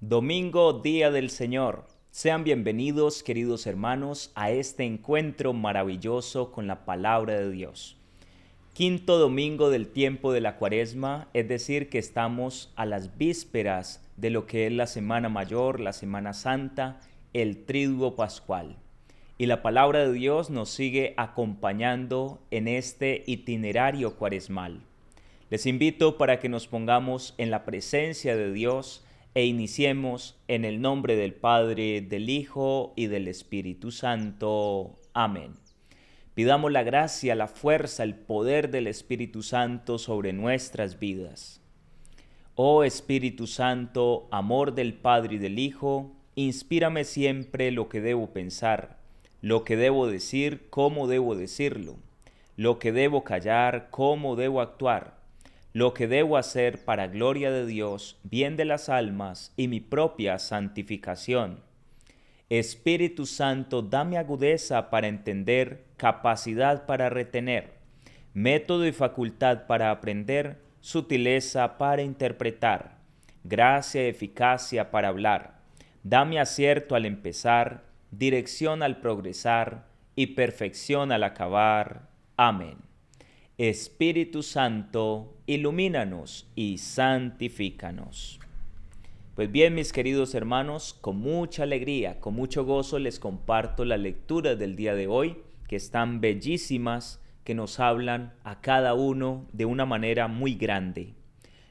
Domingo, Día del Señor. Sean bienvenidos, queridos hermanos, a este encuentro maravilloso con la palabra de Dios. Quinto domingo del tiempo de la Cuaresma, es decir, que estamos a las vísperas de lo que es la Semana Mayor, la Semana Santa, el Triduo Pascual. Y la palabra de Dios nos sigue acompañando en este itinerario cuaresmal. Les invito para que nos pongamos en la presencia de Dios e iniciemos en el nombre del Padre, del Hijo y del Espíritu Santo. Amén. Pidamos la gracia, la fuerza, el poder del Espíritu Santo sobre nuestras vidas. Oh Espíritu Santo, amor del Padre y del Hijo, inspírame siempre lo que debo pensar, lo que debo decir, cómo debo decirlo, lo que debo callar, cómo debo actuar, lo que debo hacer para gloria de Dios, bien de las almas y mi propia santificación. Espíritu Santo, dame agudeza para entender, capacidad para retener, método y facultad para aprender, sutileza para interpretar, gracia y eficacia para hablar. Dame acierto al empezar, dirección al progresar y perfección al acabar. Amén. Espíritu Santo, ilumínanos y santifícanos. Pues bien, mis queridos hermanos, con mucha alegría, con mucho gozo les comparto la lectura del día de hoy, que están bellísimas, que nos hablan a cada uno de una manera muy grande.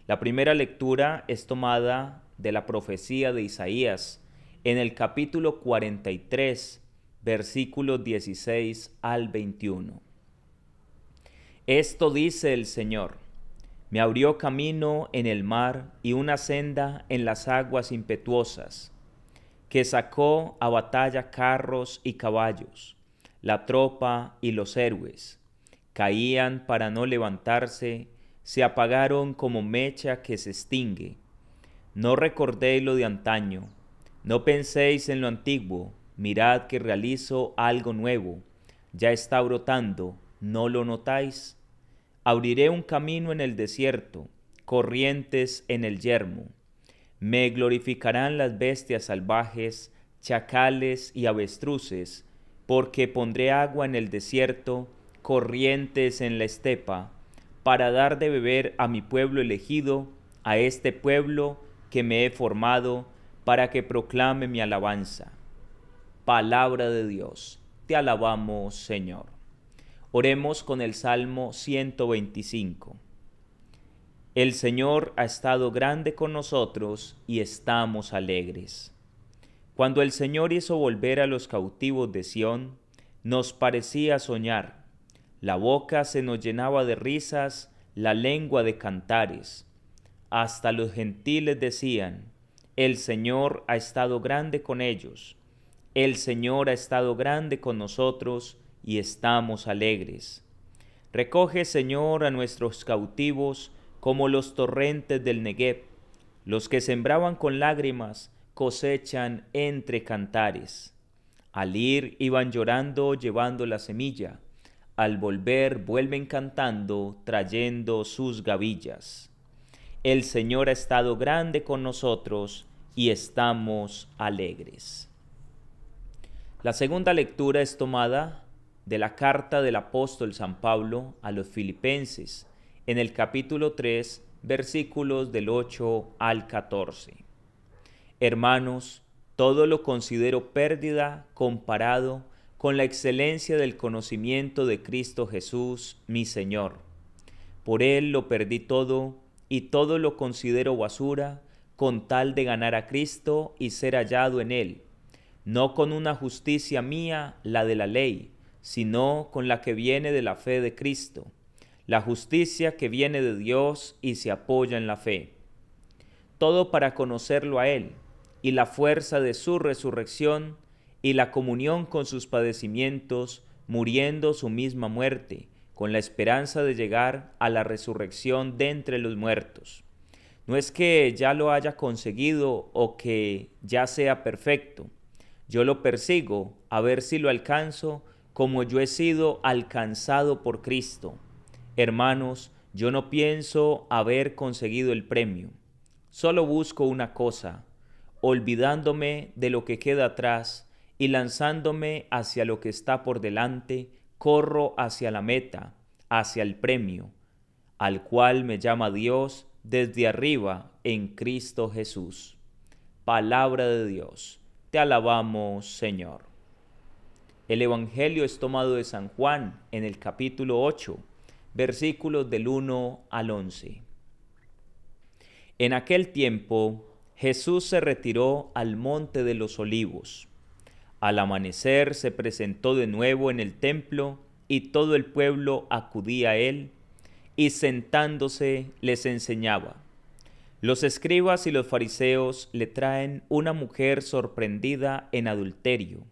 La primera lectura es tomada de la profecía de Isaías, en el capítulo 43, versículos 16 al 21. Esto dice el Señor: me abrió camino en el mar y una senda en las aguas impetuosas, que sacó a batalla carros y caballos, la tropa y los héroes. Caían para no levantarse, se apagaron como mecha que se extingue. No recordéis lo de antaño, no penséis en lo antiguo, mirad que realizo algo nuevo, ya está brotando, ¿no lo notáis? Abriré un camino en el desierto, corrientes en el yermo. Me glorificarán las bestias salvajes, chacales y avestruces, porque pondré agua en el desierto, corrientes en la estepa, para dar de beber a mi pueblo elegido, a este pueblo que me he formado, para que proclame mi alabanza. Palabra de Dios, te alabamos, Señor. Oremos con el Salmo 125. El Señor ha estado grande con nosotros y estamos alegres. Cuando el Señor hizo volver a los cautivos de Sión, nos parecía soñar. La boca se nos llenaba de risas, la lengua de cantares. Hasta los gentiles decían: el Señor ha estado grande con ellos. El Señor ha estado grande con nosotros y estamos alegres. Recoge, Señor, a nuestros cautivos como los torrentes del Negueb. Los que sembraban con lágrimas cosechan entre cantares. Al ir iban llorando llevando la semilla, al volver vuelven cantando trayendo sus gavillas. El Señor ha estado grande con nosotros y estamos alegres. La segunda lectura es tomada de la carta del apóstol San Pablo a los Filipenses, en el capítulo 3, versículos del 8 al 14. Hermanos, todo lo considero pérdida comparado con la excelencia del conocimiento de Cristo Jesús, mi Señor. Por Él lo perdí todo, y todo lo considero basura, con tal de ganar a Cristo y ser hallado en Él, no con una justicia mía, la de la ley, sino con la que viene de la fe de Cristo, la justicia que viene de Dios y se apoya en la fe. Todo para conocerlo a Él, y la fuerza de su resurrección, y la comunión con sus padecimientos, muriendo su misma muerte, con la esperanza de llegar a la resurrección de entre los muertos. No es que ya lo haya conseguido o que ya sea perfecto. Yo lo persigo a ver si lo alcanzo, como yo he sido alcanzado por Cristo. Hermanos, yo no pienso haber conseguido el premio. Solo busco una cosa, olvidándome de lo que queda atrás y lanzándome hacia lo que está por delante, corro hacia la meta, hacia el premio, al cual me llama Dios desde arriba en Cristo Jesús. Palabra de Dios, te alabamos, Señor. El Evangelio es tomado de San Juan en el capítulo 8, versículos del 1 al 11. En aquel tiempo, Jesús se retiró al monte de los Olivos. Al amanecer se presentó de nuevo en el templo y todo el pueblo acudía a él y sentándose les enseñaba. Los escribas y los fariseos le traen una mujer sorprendida en adulterio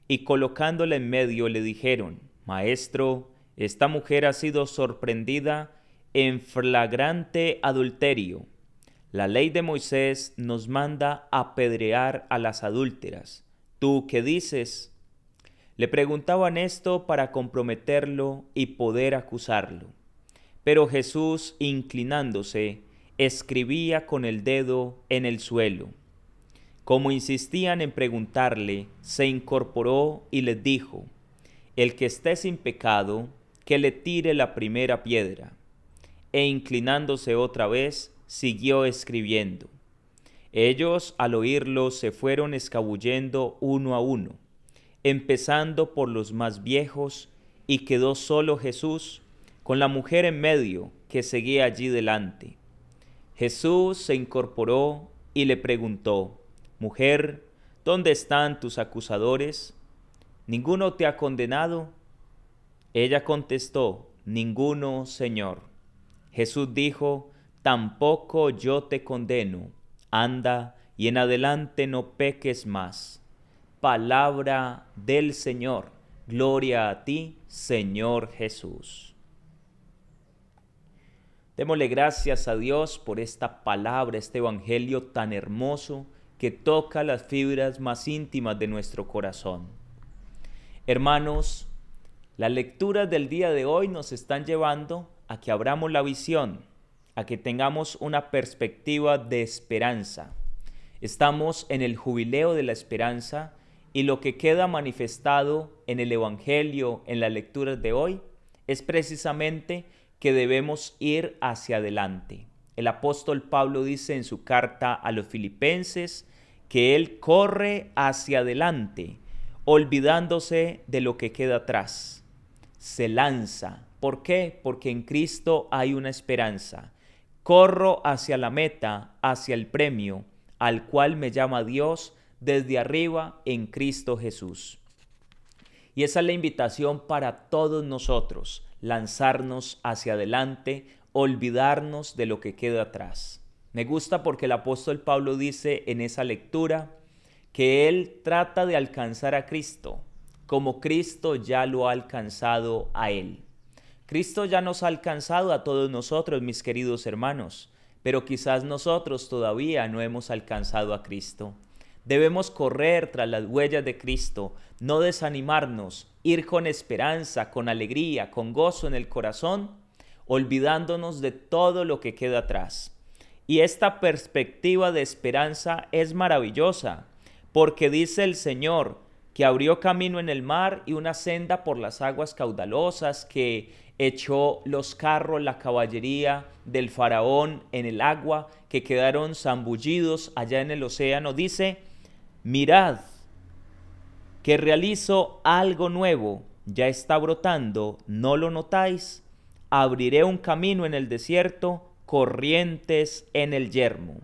y colocándola en medio le dijeron: Maestro, esta mujer ha sido sorprendida en flagrante adulterio. La ley de Moisés nos manda apedrear a las adúlteras. ¿Tú qué dices? Le preguntaban esto para comprometerlo y poder acusarlo. Pero Jesús, inclinándose, escribía con el dedo en el suelo. Como insistían en preguntarle, se incorporó y les dijo: El que esté sin pecado, que le tire la primera piedra. E inclinándose otra vez, siguió escribiendo. Ellos, al oírlo, se fueron escabullendo uno a uno, empezando por los más viejos, y quedó solo Jesús, con la mujer en medio, que seguía allí delante. Jesús se incorporó y le preguntó: Mujer, ¿dónde están tus acusadores? ¿Ninguno te ha condenado? Ella contestó: Ninguno, Señor. Jesús dijo: Tampoco yo te condeno. Anda, y en adelante no peques más. Palabra del Señor. Gloria a ti, Señor Jesús. Démosle gracias a Dios por esta palabra, este evangelio tan hermoso que toca las fibras más íntimas de nuestro corazón. Hermanos, las lecturas del día de hoy nos están llevando a que abramos la visión, a que tengamos una perspectiva de esperanza. Estamos en el jubileo de la esperanza y lo que queda manifestado en el Evangelio, en las lecturas de hoy, es precisamente que debemos ir hacia adelante. El apóstol Pablo dice en su carta a los Filipenses que él corre hacia adelante, olvidándose de lo que queda atrás. Se lanza. ¿Por qué? Porque en Cristo hay una esperanza. Corro hacia la meta, hacia el premio, al cual me llama Dios desde arriba en Cristo Jesús. Y esa es la invitación para todos nosotros, lanzarnos hacia adelante, olvidarnos de lo que queda atrás. Me gusta porque el apóstol Pablo dice en esa lectura que él trata de alcanzar a Cristo, como Cristo ya lo ha alcanzado a él. Cristo ya nos ha alcanzado a todos nosotros, mis queridos hermanos, pero quizás nosotros todavía no hemos alcanzado a Cristo. Debemos correr tras las huellas de Cristo, no desanimarnos, ir con esperanza, con alegría, con gozo en el corazón, olvidándonos de todo lo que queda atrás. Y esta perspectiva de esperanza es maravillosa, porque dice el Señor que abrió camino en el mar y una senda por las aguas caudalosas, que echó los carros, la caballería del faraón en el agua, que quedaron zambullidos allá en el océano. Dice: mirad, que realizo algo nuevo, ya está brotando, ¿no lo notáis? Abriré un camino en el desierto, corrientes en el yermo.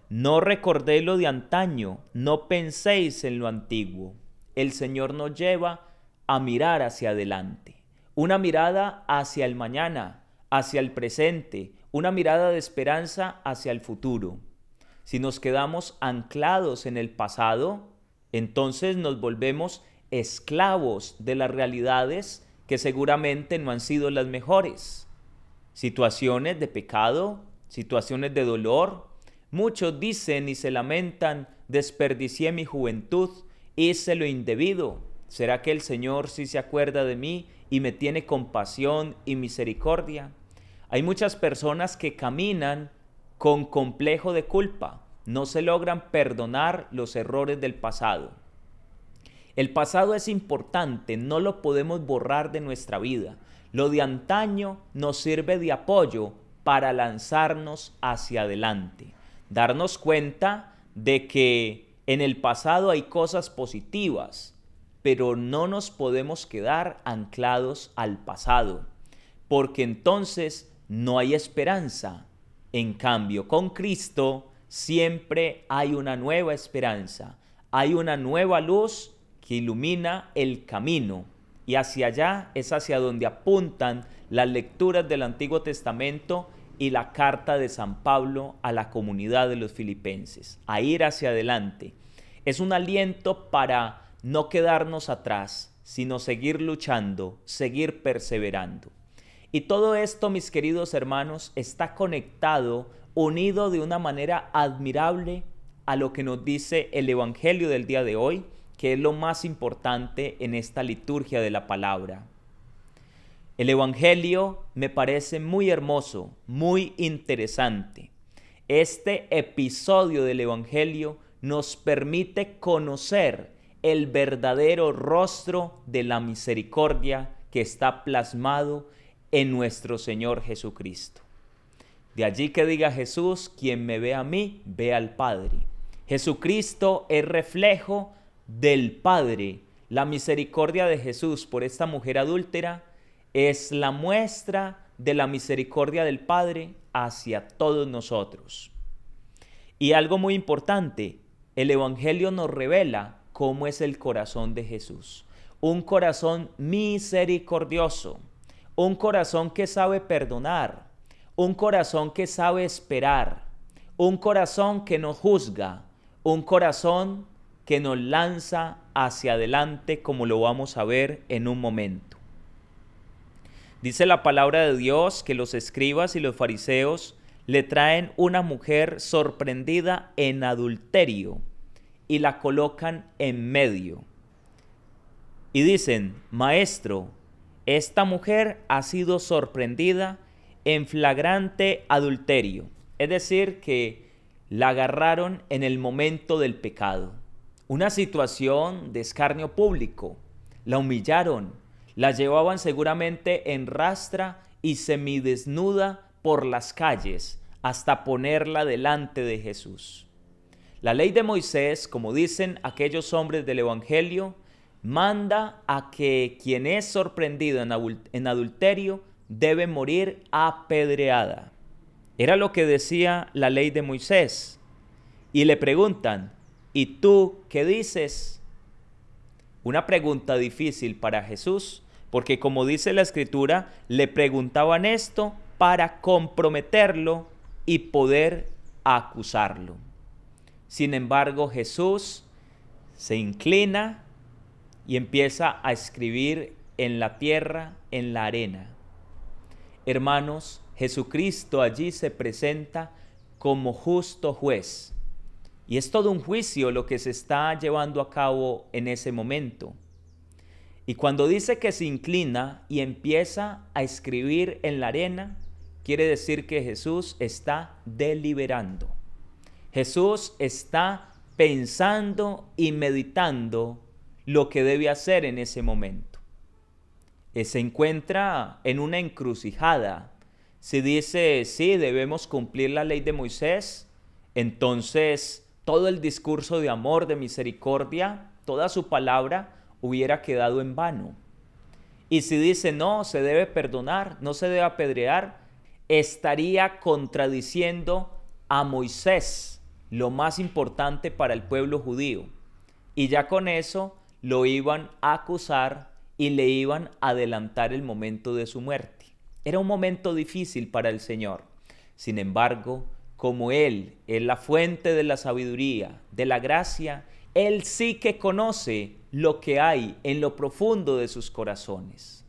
No recordéis lo de antaño, no penséis en lo antiguo. El Señor nos lleva a mirar hacia adelante, una mirada hacia el mañana, hacia el presente, una mirada de esperanza hacia el futuro. Si nos quedamos anclados en el pasado, entonces nos volvemos esclavos de las realidades que seguramente no han sido las mejores. Situaciones de pecado, situaciones de dolor. Muchos dicen y se lamentan: desperdicié mi juventud, hice lo indebido. ¿Será que el Señor sí se acuerda de mí y me tiene compasión y misericordia? Hay muchas personas que caminan con complejo de culpa, no se logran perdonar los errores del pasado. El pasado es importante, no lo podemos borrar de nuestra vida. Lo de antaño nos sirve de apoyo para lanzarnos hacia adelante. Darnos cuenta de que en el pasado hay cosas positivas, pero no nos podemos quedar anclados al pasado, porque entonces no hay esperanza. En cambio, con Cristo siempre hay una nueva esperanza, hay una nueva luz que ilumina el camino, y hacia allá es hacia donde apuntan las lecturas del Antiguo Testamento y la carta de San Pablo a la comunidad de los filipenses, a ir hacia adelante. Es un aliento para no quedarnos atrás, sino seguir luchando, seguir perseverando. Y todo esto, mis queridos hermanos, está conectado, unido de una manera admirable a lo que nos dice el Evangelio del día de hoy, que es lo más importante en esta liturgia de la palabra. El Evangelio me parece muy hermoso, muy interesante. Este episodio del Evangelio nos permite conocer el verdadero rostro de la misericordia que está plasmado en nuestro Señor Jesucristo. De allí que diga Jesús: quien me ve a mí, ve al Padre. Jesucristo es reflejo del Padre. La misericordia de Jesús por esta mujer adúltera es la muestra de la misericordia del Padre hacia todos nosotros. Y algo muy importante, el Evangelio nos revela cómo es el corazón de Jesús. Un corazón misericordioso, un corazón que sabe perdonar, un corazón que sabe esperar, un corazón que no juzga, un corazón que nos lanza hacia adelante, como lo vamos a ver en un momento. Dice la palabra de Dios que los escribas y los fariseos le traen una mujer sorprendida en adulterio y la colocan en medio. Y dicen: Maestro, esta mujer ha sido sorprendida en flagrante adulterio. Es decir, que la agarraron en el momento del pecado. Una situación de escarnio público. La humillaron, la llevaban seguramente en rastra y semidesnuda por las calles hasta ponerla delante de Jesús. La ley de Moisés, como dicen aquellos hombres del Evangelio, manda a que quien es sorprendido en adulterio debe morir apedreada. Era lo que decía la ley de Moisés. Y le preguntan: ¿y tú qué dices? Una pregunta difícil para Jesús, porque como dice la Escritura, le preguntaban esto para comprometerlo y poder acusarlo. Sin embargo, Jesús se inclina y empieza a escribir en la tierra, en la arena. Hermanos, Jesucristo allí se presenta como justo juez. Y es todo un juicio lo que se está llevando a cabo en ese momento. Y cuando dice que se inclina y empieza a escribir en la arena, quiere decir que Jesús está deliberando. Jesús está pensando y meditando lo que debe hacer en ese momento. Se encuentra en una encrucijada. Si dice: sí, debemos cumplir la ley de Moisés, entonces todo el discurso de amor, de misericordia, toda su palabra hubiera quedado en vano. Y si dice: no, se debe perdonar, no se debe apedrear, estaría contradiciendo a Moisés, lo más importante para el pueblo judío. Y ya con eso lo iban a acusar y le iban a adelantar el momento de su muerte. Era un momento difícil para el Señor. Sin embargo, como Él es la fuente de la sabiduría, de la gracia, Él sí que conoce lo que hay en lo profundo de sus corazones.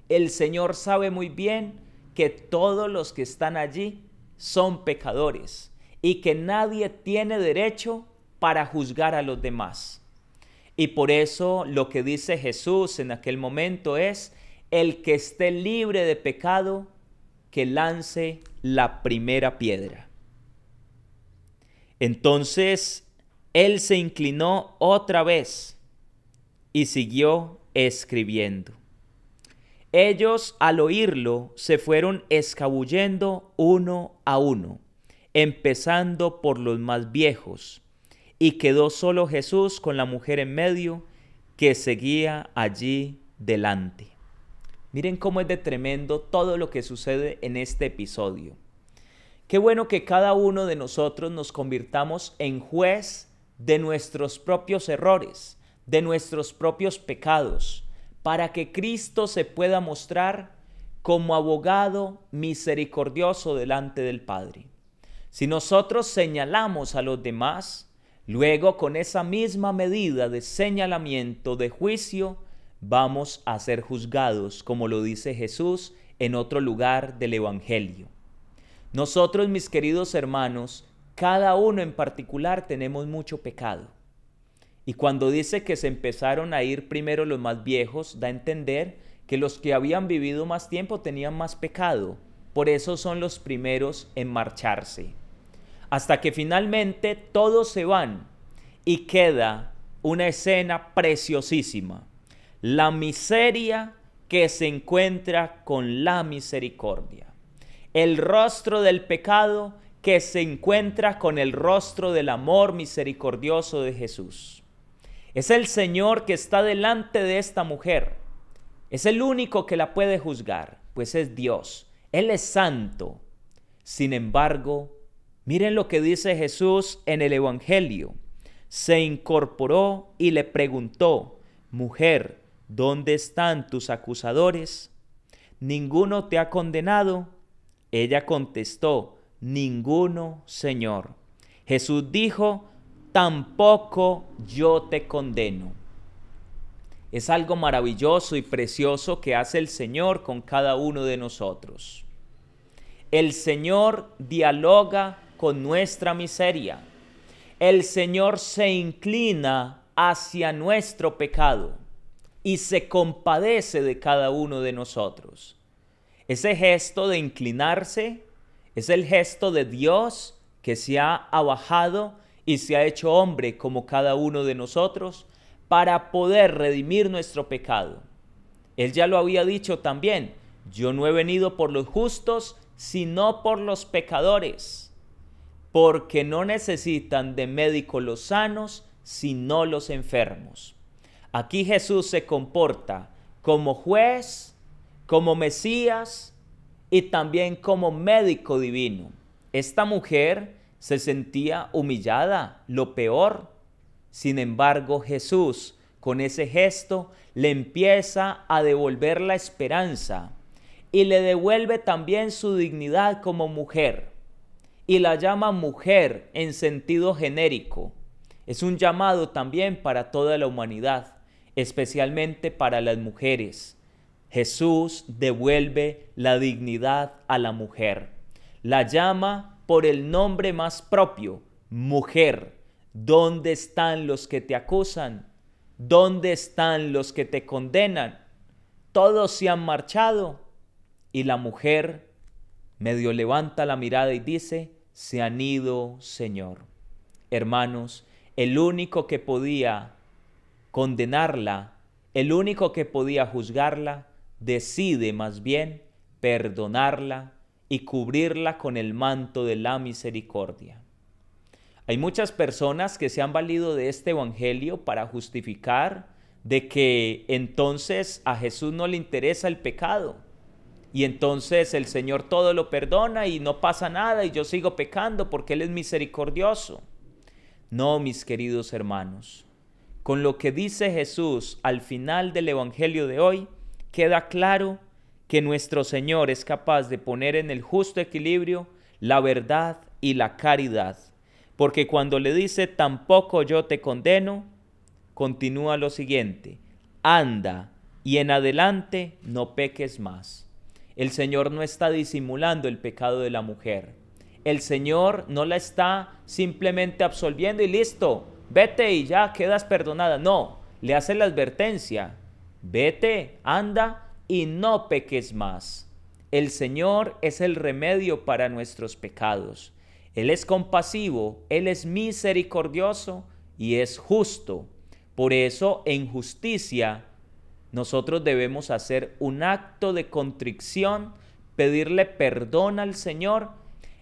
El Señor sabe muy bien que todos los que están allí son pecadores y que nadie tiene derecho para juzgar a los demás. Y por eso lo que dice Jesús en aquel momento es: el que esté libre de pecado, que lance la primera piedra. Entonces él se inclinó otra vez y siguió escribiendo. Ellos, al oírlo, se fueron escabullendo uno a uno, empezando por los más viejos, y quedó solo Jesús con la mujer en medio, que seguía allí delante. Miren cómo es de tremendo todo lo que sucede en este episodio. Qué bueno que cada uno de nosotros nos convirtamos en juez de nuestros propios errores, de nuestros propios pecados, para que Cristo se pueda mostrar como abogado misericordioso delante del Padre. Si nosotros señalamos a los demás, luego con esa misma medida de señalamiento, de juicio, vamos a ser juzgados, como lo dice Jesús en otro lugar del Evangelio. Nosotros, mis queridos hermanos, cada uno en particular tenemos mucho pecado. Y cuando dice que se empezaron a ir primero los más viejos, da a entender que los que habían vivido más tiempo tenían más pecado. Por eso son los primeros en marcharse. Hasta que finalmente todos se van y queda una escena preciosísima. La miseria que se encuentra con la misericordia. El rostro del pecado que se encuentra con el rostro del amor misericordioso de Jesús. Es el Señor que está delante de esta mujer. Es el único que la puede juzgar, pues es Dios. Él es santo. Sin embargo, miren lo que dice Jesús en el Evangelio. Se incorporó y le preguntó: mujer, ¿dónde están tus acusadores? ¿Ninguno te ha condenado? Ella contestó: ninguno, Señor. Jesús dijo: tampoco yo te condeno. Es algo maravilloso y precioso que hace el Señor con cada uno de nosotros. El Señor dialoga con nuestra miseria. El Señor se inclina hacia nuestro pecado y se compadece de cada uno de nosotros. Ese gesto de inclinarse es el gesto de Dios que se ha abajado y se ha hecho hombre como cada uno de nosotros para poder redimir nuestro pecado. Él ya lo había dicho también: yo no he venido por los justos, sino por los pecadores, porque no necesitan de médico los sanos, sino los enfermos. Aquí Jesús se comporta como juez, como Mesías y también como médico divino. Esta mujer se sentía humillada, lo peor. Sin embargo, Jesús, con ese gesto, le empieza a devolver la esperanza y le devuelve también su dignidad como mujer. Y la llama mujer en sentido genérico. Es un llamado también para toda la humanidad, especialmente para las mujeres. Jesús devuelve la dignidad a la mujer. La llama por el nombre más propio: mujer. ¿Dónde están los que te acusan? ¿Dónde están los que te condenan? Todos se han marchado. Y la mujer medio levanta la mirada y dice: se han ido, Señor. Hermanos, el único que podía condenarla, el único que podía juzgarla, decide más bien perdonarla y cubrirla con el manto de la misericordia. Hay muchas personas que se han valido de este evangelio para justificar de que entonces a Jesús no le interesa el pecado y entonces el Señor todo lo perdona y no pasa nada y yo sigo pecando porque Él es misericordioso. No, mis queridos hermanos, con lo que dice Jesús al final del evangelio de hoy, queda claro que nuestro Señor es capaz de poner en el justo equilibrio la verdad y la caridad. Porque cuando le dice tampoco yo te condeno, continúa lo siguiente: anda y en adelante no peques más. El Señor no está disimulando el pecado de la mujer. El Señor no la está simplemente absolviendo y listo, vete y ya quedas perdonada. No, le hace la advertencia: vete, anda y no peques más. El Señor es el remedio para nuestros pecados. Él es compasivo, Él es misericordioso y es justo. Por eso, en justicia, nosotros debemos hacer un acto de contrición, pedirle perdón al Señor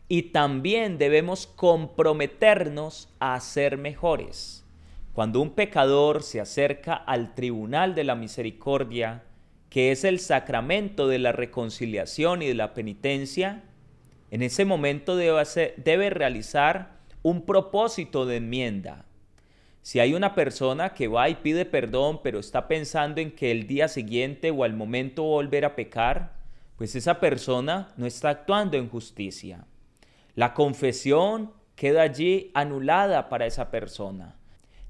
y también debemos comprometernos a ser mejores. Cuando un pecador se acerca al tribunal de la misericordia, que es el sacramento de la reconciliación y de la penitencia, en ese momento debe realizar un propósito de enmienda. Si hay una persona que va y pide perdón, pero está pensando en que el día siguiente o al momento va a volver a pecar, pues esa persona no está actuando en justicia. La confesión queda allí anulada para esa persona.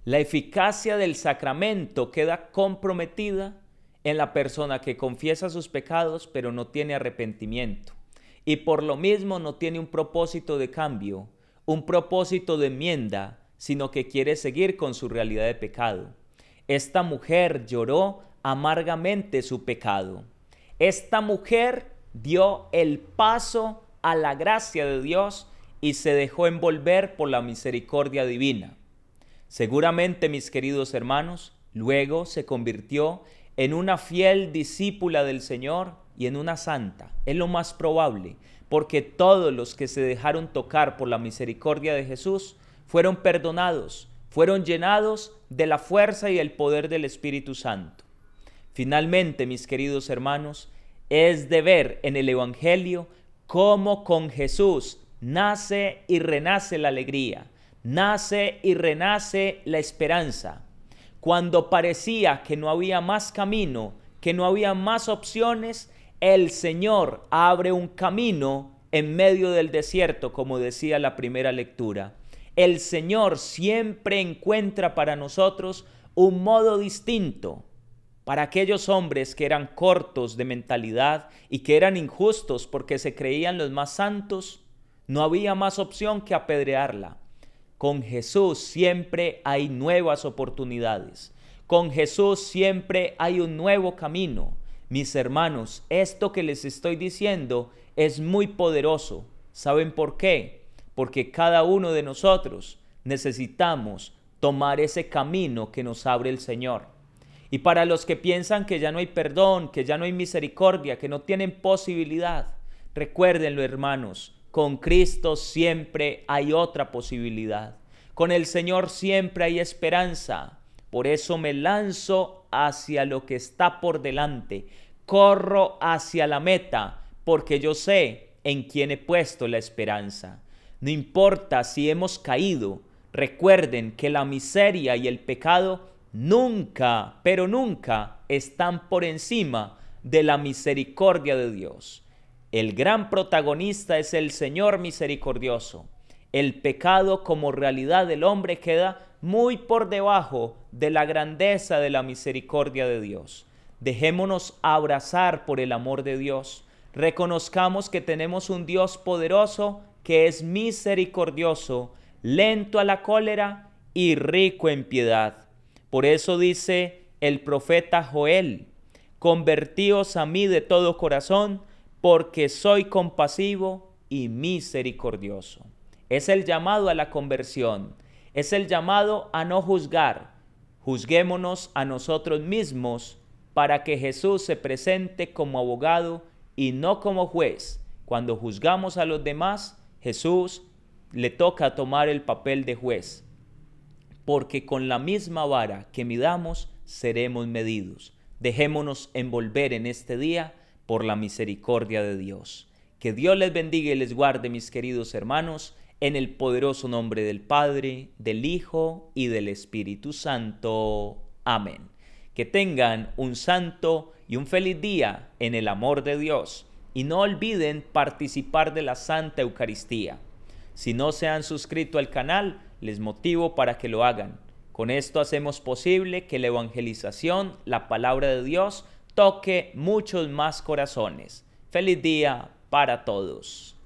La eficacia del sacramento queda comprometida en la persona que confiesa sus pecados, pero no tiene arrepentimiento. Y por lo mismo no tiene un propósito de cambio, un propósito de enmienda, sino que quiere seguir con su realidad de pecado. Esta mujer lloró amargamente su pecado. Esta mujer dio el paso a la gracia de Dios y se dejó envolver por la misericordia divina. Seguramente, mis queridos hermanos, luego se convirtió en una fiel discípula del Señor y en una santa. Es lo más probable, porque todos los que se dejaron tocar por la misericordia de Jesús fueron perdonados, fueron llenados de la fuerza y el poder del Espíritu Santo. Finalmente, mis queridos hermanos, es de ver en el Evangelio cómo con Jesús nace y renace la alegría, nace y renace la esperanza. Cuando parecía que no había más camino, que no había más opciones, el Señor abre un camino en medio del desierto, como decía la primera lectura. El Señor siempre encuentra para nosotros un modo distinto. Para aquellos hombres que eran cortos de mentalidad y que eran injustos porque se creían los más santos, no había más opción que apedrearla. Con Jesús siempre hay nuevas oportunidades. Con Jesús siempre hay un nuevo camino. Mis hermanos, esto que les estoy diciendo es muy poderoso. ¿Saben por qué? Porque cada uno de nosotros necesitamos tomar ese camino que nos abre el Señor. Y para los que piensan que ya no hay perdón, que ya no hay misericordia, que no tienen posibilidad, recuérdenlo, hermanos, con Cristo siempre hay otra posibilidad. Con el Señor siempre hay esperanza. Por eso me lanzo hacia lo que está por delante. Corro hacia la meta, porque yo sé en quién he puesto la esperanza. No importa si hemos caído, recuerden que la miseria y el pecado nunca, pero nunca están por encima de la misericordia de Dios. El gran protagonista es el Señor misericordioso. El pecado como realidad del hombre queda muy por debajo de la grandeza de la misericordia de Dios. Dejémonos abrazar por el amor de Dios. Reconozcamos que tenemos un Dios poderoso que es misericordioso, lento a la cólera y rico en piedad. Por eso dice el profeta Joel: convertíos a mí de todo corazón, porque soy compasivo y misericordioso. Es el llamado a la conversión, es el llamado a no juzgar. Juzguémonos a nosotros mismos para que Jesús se presente como abogado y no como juez. Cuando juzgamos a los demás, Jesús le toca tomar el papel de juez, porque con la misma vara que midamos seremos medidos. Dejémonos envolver en este día por la misericordia de Dios. Que Dios les bendiga y les guarde, mis queridos hermanos, en el poderoso nombre del Padre, del Hijo y del Espíritu Santo. Amén. Que tengan un santo y un feliz día en el amor de Dios. Y no olviden participar de la Santa Eucaristía. Si no se han suscrito al canal, les motivo para que lo hagan. Con esto hacemos posible que la evangelización, la palabra de Dios, toque muchos más corazones. Feliz día para todos.